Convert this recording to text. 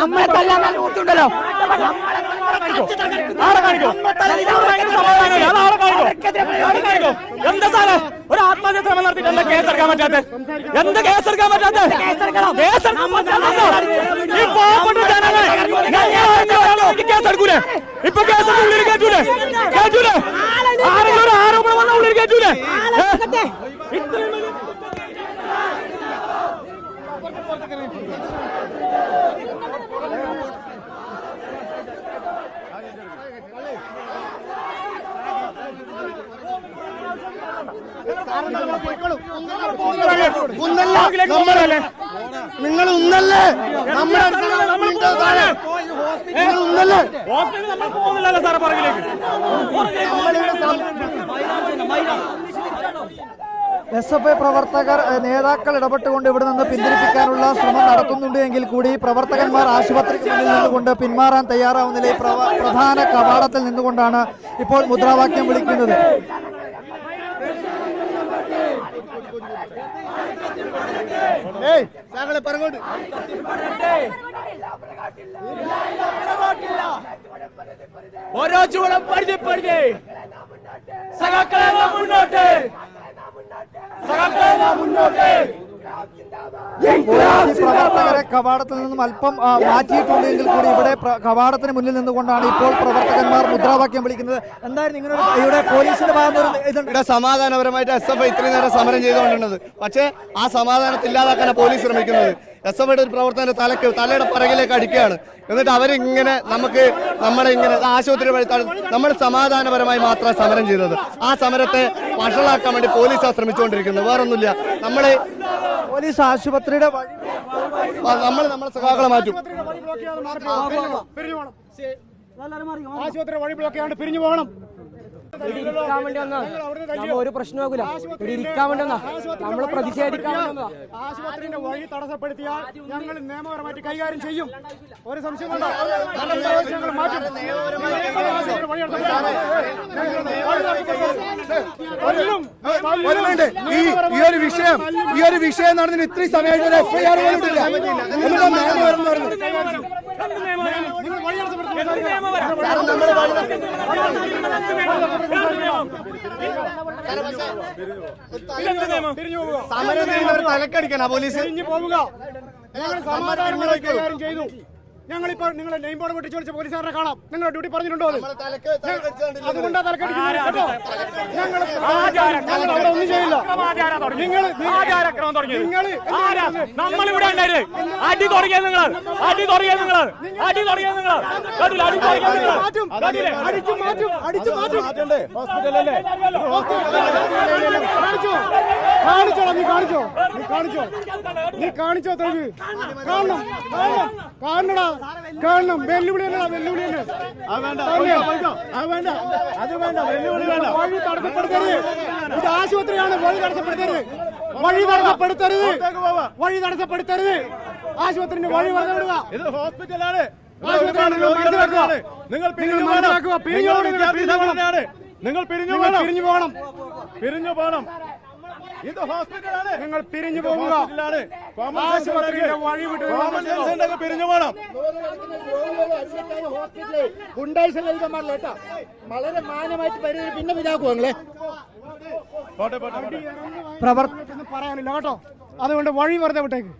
നമ്മളെ തല്ലാൻ ഊട്ടുണ്ടല്ലോ. എന്താ സാറേ ഒരു ആത്മഹത്യ ശ്രമം നടത്തിയിട്ട് എന്താ കേസെടുക്കാൻ പറ്റാത്ത? എന്താ കേസെടുക്കാൻ പറ്റാത്ത? കേസെടുക്കൂലേ? ഇപ്പൊ കേസെടുത്ത് ഉള്ളിൽ കയറ്റൂലേ? കയറ്റൂലേ? ആരെങ്കിലും ഒരു ആരോപണം വന്ന ഉള്ളിൽ കയറ്റൂലേ? നിങ്ങൾ ഉന്നല്ലേ പോകുന്നില്ലല്ലോ സാറേ പുറകിലേക്ക്. SFI പ്രവർത്തകർ നേതാക്കൾ ഇടപെട്ടുകൊണ്ട് ഇവിടെ നിന്ന് പിന്തിരിപ്പിക്കാനുള്ള ശ്രമം നടത്തുന്നുണ്ട് എങ്കിൽ കൂടി പ്രവർത്തകന്മാർ ആശുപത്രിക്ക് മുന്നിൽ നിന്നുകൊണ്ട് പിന്മാറാൻ തയ്യാറാവുന്നില്ല. ഈ പ്രധാന കവാടത്തിൽ നിന്നുകൊണ്ടാണ് ഇപ്പോൾ മുദ്രാവാക്യം വിളിക്കുന്നത്. ഓരോ ചൂടും പഴുതി സഖാക്കളെ മുന്നോട്ട്, സഖാക്കളെ മുന്നോട്ട്. പ്രവർത്തകരെ കവാടത്തിൽ നിന്നും അല്പം മാറ്റിയിട്ടുണ്ടെങ്കിൽ കൂടി ഇവിടെ കവാടത്തിന് മുന്നിൽ നിന്നുകൊണ്ടാണ് ഇപ്പോൾ പ്രവർത്തകന്മാർ മുദ്രാവാക്യം വിളിക്കുന്നത്. എന്തായാലും നിങ്ങളുടെ ഇവിടെ പോലീസിന്റെ ഭാഗത്ത് സമാധാനപരമായിട്ട് SFI ഇത്രയും നേരം സമരം ചെയ്തുകൊണ്ടിരുന്നത്. പക്ഷേ ആ സമാധാനത്തെ ഇല്ലാതാക്കാനാണ് പോലീസ് ശ്രമിക്കുന്നത്. SFIയുടെ ഒരു പ്രവർത്തകന്റെ തലയുടെ പിറകിലേക്ക് അടിക്കുകയാണ്. എന്നിട്ട് അവരിങ്ങനെ നമ്മളെ ഇങ്ങനെ ആശുപത്രി വഴി നമ്മൾ സമാധാനപരമായി മാത്രം സമരം ചെയ്തത്. ആ സമരത്തെ വഷളാക്കാൻ വേണ്ടി പോലീസാണ് ശ്രമിച്ചുകൊണ്ടിരിക്കുന്നത്. വേറൊന്നുമില്ല. പോലീസ് ആശുപത്രിയുടെ നമ്മളെ സഖാക്കളെ മാറ്റും. ആശുപത്രി വഴി ബ്ലോക്ക് പിരിഞ്ഞു പോകണം. ഇരിക്കാൻ വേണ്ടി വന്നാ ഒരു പ്രശ്നമാകൂല. ഇവിടെ ഇരിക്കാൻ വേണ്ടി വന്നാ നമ്മള് പ്രതിഷേധിക്കാൻ. ആശുപത്രിന്റെ വഴി തടസ്സപ്പെടുത്തിയാൽ ഞങ്ങൾ നിയമപരമായിട്ട് കൈകാര്യം ചെയ്യും. ഒരു സംശയം ഈ ഒരു വിഷയം നടന്നതിന് ഇത്രയും സമയമായിട്ട് FIR പോലുമില്ല. തലക്കടിക്കണം പോലീസ്. ഞങ്ങൾ സമാധാനമായി കൈകാര്യം ചെയ്തു. ഞങ്ങളിപ്പോൾ നിങ്ങളെ നെയിം ബോർഡ് പൊട്ടിച്ചു വിളിച്ച പോലീസുകാരെ കാണാം. നിങ്ങളുടെ ഡ്യൂട്ടി പറഞ്ഞിട്ടുണ്ടോ? അതുകൊണ്ടാ തലക്കടിക്കുന്നത്. ഞങ്ങൾ അവിടെ ഒന്നും ചെയ്യില്ല. നമ്മളിവിടെ അടി തുടങ്ങിയത് നിങ്ങൾ, അടി തുടങ്ങിയത് നിങ്ങൾ, അടി തുടങ്ങിയത് നിങ്ങൾ. ഹോസ്പിറ്റലല്ലേ കാണിച്ചോളാം. നീ കാണിച്ചോ തെളിവ് കാണണം. കാണണടാ, കാണണം. വെല്ലുവിളിയല്ല, വെല്ലുവിളിയല്ലേ. വഴി തടസ്സപ്പെടുത്തരുത്. ഇത് ആശുപത്രിയാണ്. വഴി തടസ്സപ്പെടുത്തരുത്. വഴി തടസ്സപ്പെടുത്തരുത്. ആശുപത്രിന്റെ വഴി പറഞ്ഞു വിടുക. ഇത് ഹോസ്പിറ്റലാണ്. നിങ്ങൾ മനസ്സിലാക്കുക. നിങ്ങൾ പിരിഞ്ഞു പോകണം. ഇത് ഹോസ്പിറ്റലാണ്. നിങ്ങൾ പിരിഞ്ഞു പോകുക. ആശുപത്രിയുടെ വഴി വിട്ട് പിരിഞ്ഞു പോകണം. വളരെ മാന്യമായിട്ട് പരിധി പിന്നെ വിതാക്കുമോ നിങ്ങളെ പറയാനില്ല കേട്ടോ. അതുകൊണ്ട് വഴി വെറുതെ വിട്ടേക്ക്.